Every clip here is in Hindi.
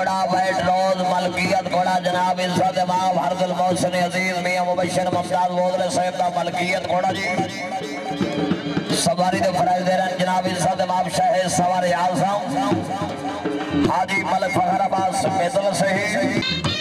घोड़ा बैठ रोज मलकियत घोड़ा जनाब इज्जत इमाम हरदुल मोहसिन अजीज मियां मुबश्शिर मुमताज बोदले साहब का मलकियत घोड़ा जी सवारी दे फराज दे रहे जनाब इज्जत इमाम शाह सवारी आजम हाजी मलिक फखराबाद समेतल सही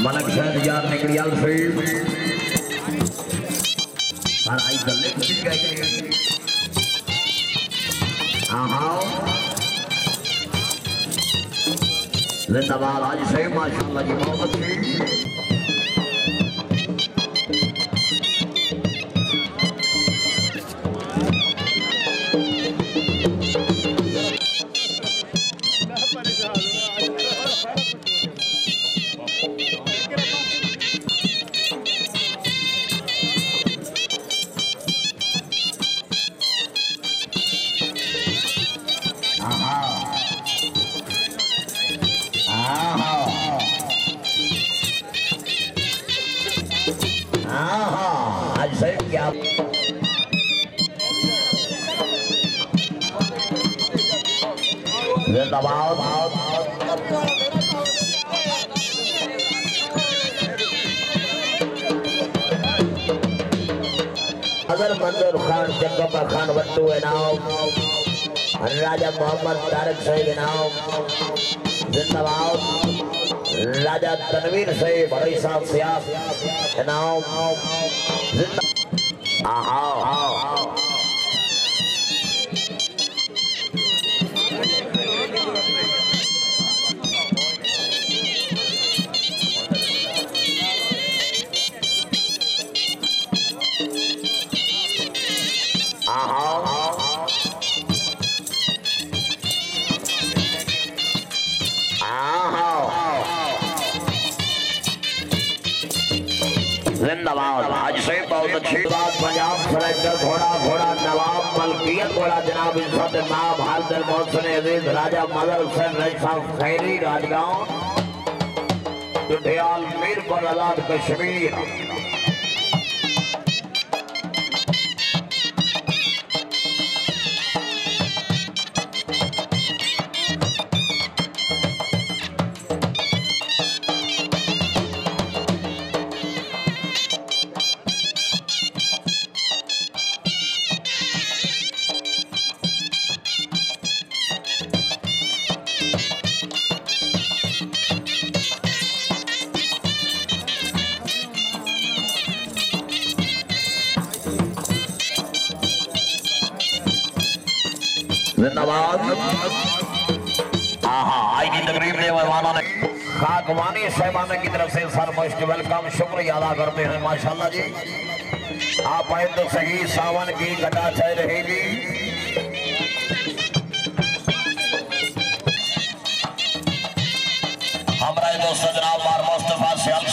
मलक शायद यार निकलियाल से हर आई गले की गई आओ जिंदाबाद आज से माशाल्लाह जी बहुत अच्छी अगर मंजूर खान जगपा खान वट्टू इनाम राजा मोहम्मद तारिक साहिब इनाम जिंदाबाद राजा तनवीर साहिब भाई साहब सियास इनाम जिंदाबाद आज से बहुत अच्छी बात पंजाब सेलेक्टर घोड़ा घोड़ा नवाब मलकियत घोड़ा जनाब इज्जत इमाम हरदुल मोहसिन अजीज राजा मदर हुसैन साहब खैरी राजगांव दुधियाल मीरपुर आजाद कश्मीर जिंदाबाद आज की तकरीब में मेहमानों ने खाकवानी साहबान की तरफ से सर मोस्ट वेलकम शुक्रिया अदा करते हैं माशाल्लाह जी आप आए तो सही सावन की घटा छाई रहेगी हमारे दोस्त जनाब बार मुस्तफा सियाल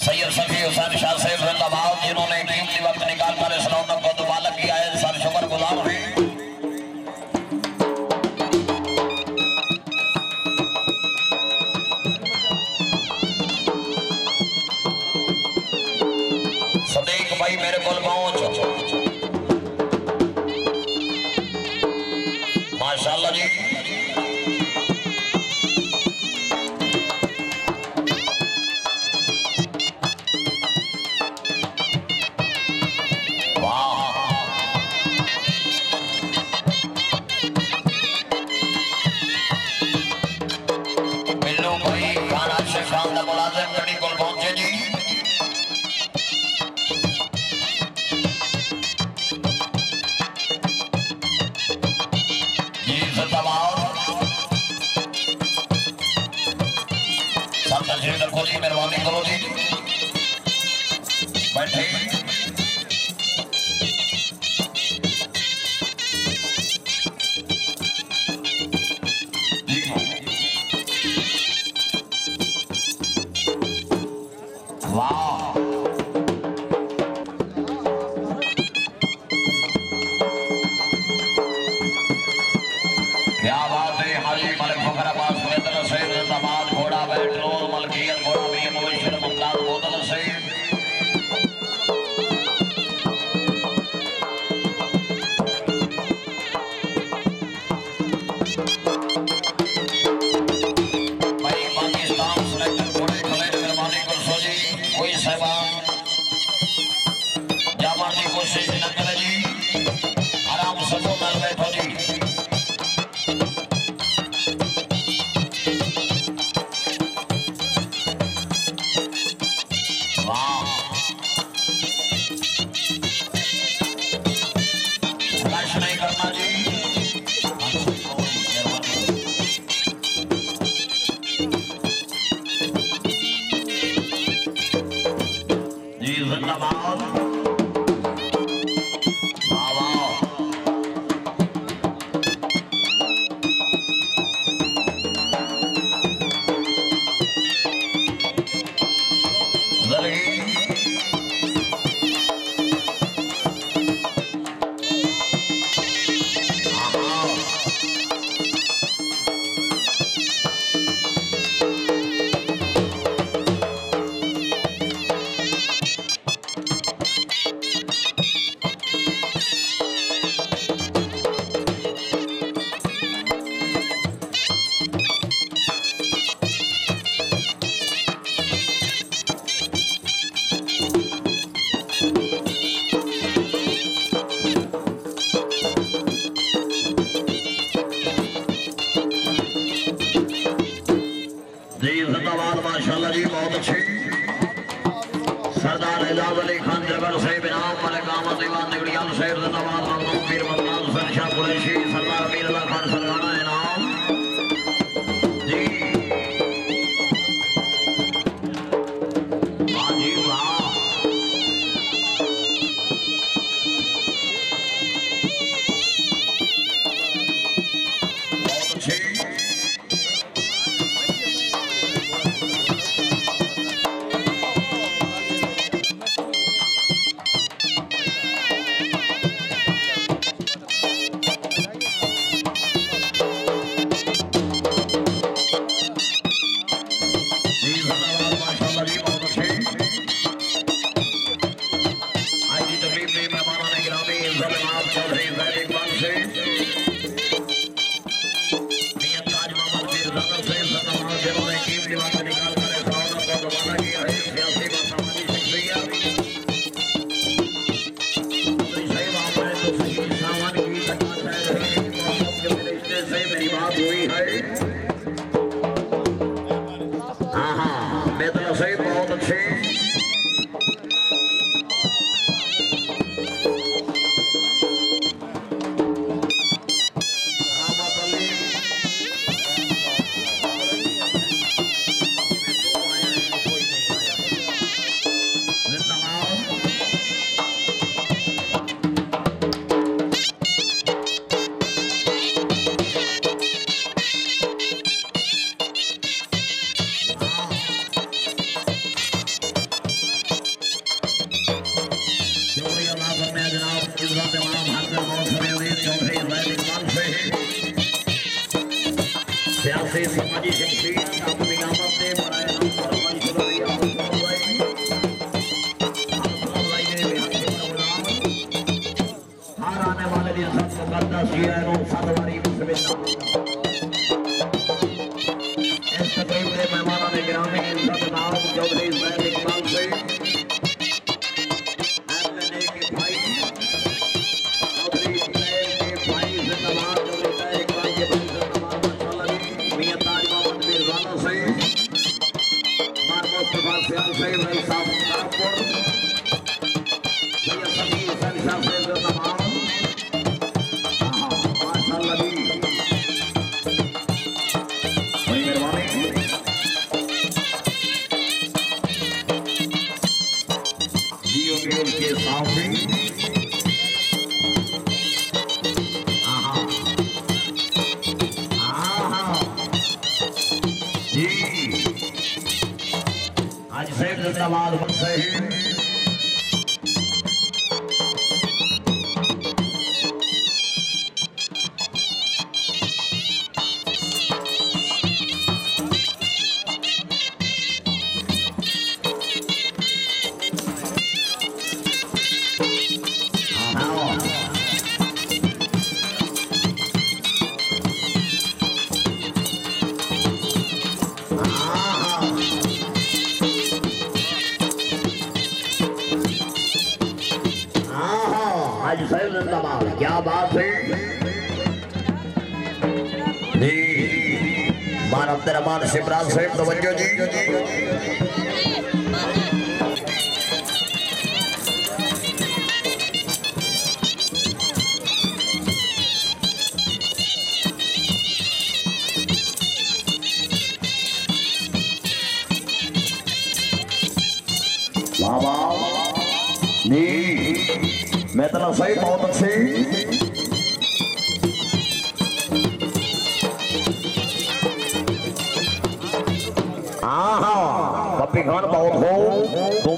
सैयद सफी हुसैन शाह साहब जिंदाबाद जिन्होंने कीमती वक्त निकाल कर इस रौनक को दुबारा किया है सर शुक्र गुजार हैं सदीक भाई मेरे को पहुंच माशाल्लाह जी मेहरबानी करो जी बैठे माशाल्लाह जी बहुत अच्छे सरदार एजाज अली खान जबर से बिनाम मलिक अहमद दीवान निगड़ियाल शेर जिंदाबाद मखदूम पीर मदनान सरशाह कुरैशी सरदार अमीर अल्लाह खान सरगाना इनाम जी वाह जी वाह बहुत अच्छे बहुत अच्छे समाजी शख्सियत अपनी आमद से बनाए हर आने वाले दिन सब मुकद्दस इस तकरीब के मेहमानों ने गिरामी इज्जत नाम चौधरी जैद इकबाल से आज से जिंदाबाद से जी मान अब्दुल रहमान शिमरान साहब तवज्जो जी मैं तो सही बहुत अच्छी पप्पी खान बहुत हो तुम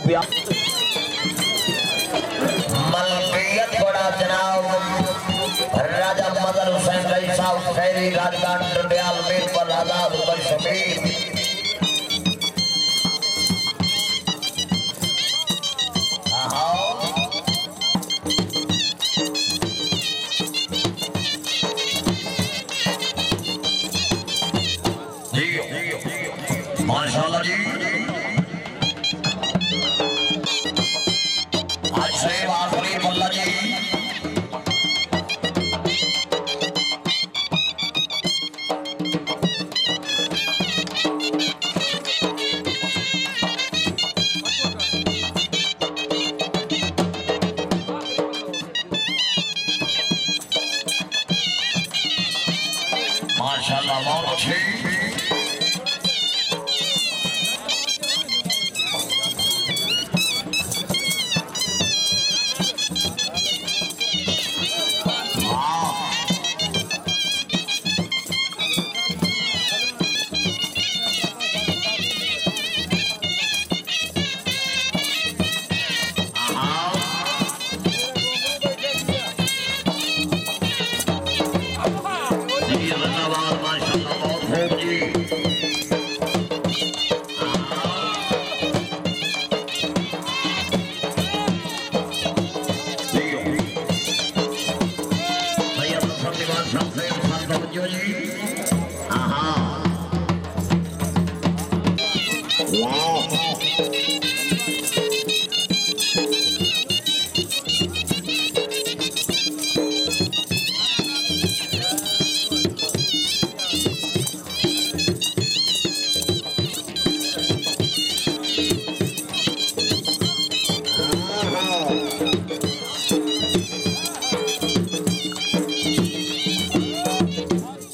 मलकियत बड़ा जनाब राजा मदर हुसैन रई साहब खैरी राजदान डंडियाल मीर पर राजा रुबल शमीर माशाल्लाह जी आज से आखिरी बल्ला जी माशाल्लाह बहुत अच्छी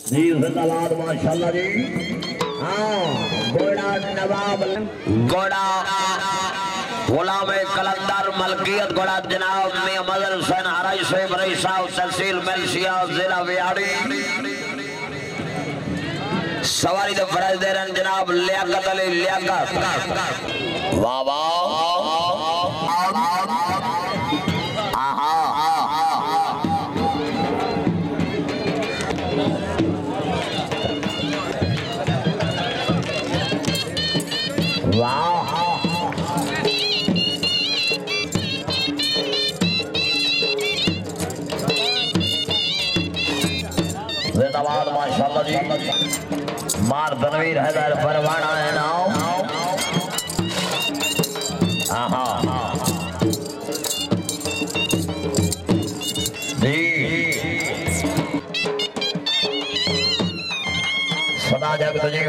जिंदाबाद माशाल्लाह जी घोड़ा नवाब घोड़ा गुलाम कलंदर मलकियत घोड़ा जनाब मियां मदर हुसैन हराई साहब रई साहब तहसील मेलसिया जिला विहाड़ी सवारी तो फरज दे रहे जनाब लियाकत अली लियाकत वाह वाह जिंदाबाद माशाल्लाह जी मार तनवीर हैदर परवाना है नाम जी सदा जग तुझे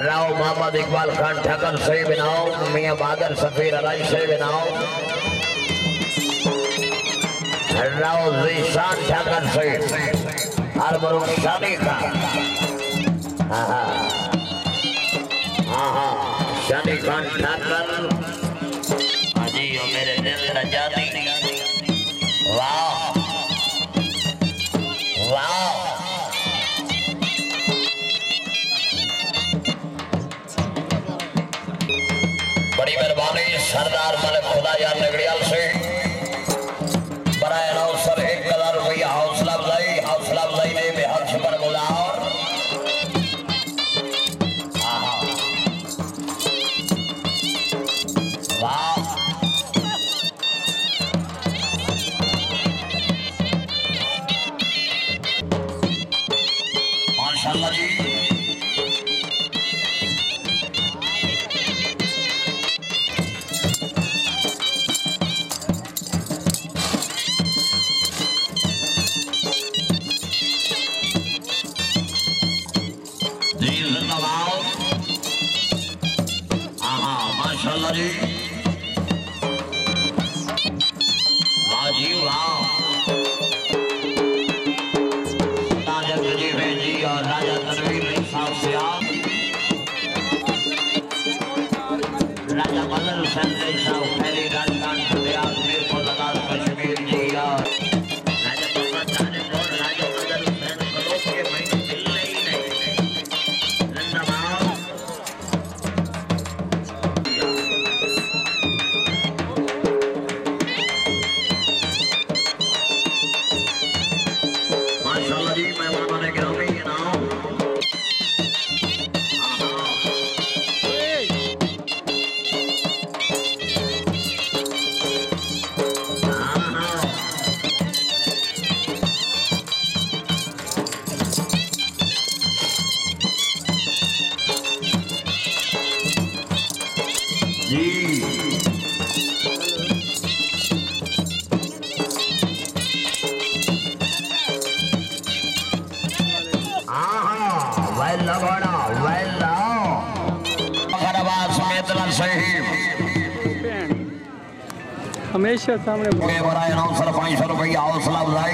राव मोहम्मद इकबाल खान ठकर से बनाओ मियां बहादुर सफीर अलाई से बनाओ राव जीशान ठकर से हर बरूक शादी का शादी खान ठकर अजी ओ मेरे दिल न जाती वाह वाह बड़ी मेहरबानी सरदार मलिक खुदा यार नगड़ियाल से बराए नौसर 1000 रुपया हौसला अफजाई ने बेहद पर गुलार वाह माशाल्लाह जी संजय साहब पहले राजस्थान प्रयास मेरे को लगा कश्मीर जी यार राजा बाबा जाने और राजा अगर हुसैन कलो के महीने मिल नहीं जिंदाबाद माशाल्लाह जी मेहमानों ने गिरामी इनाम हमेशा सामने ₹500 हौसला अफजाई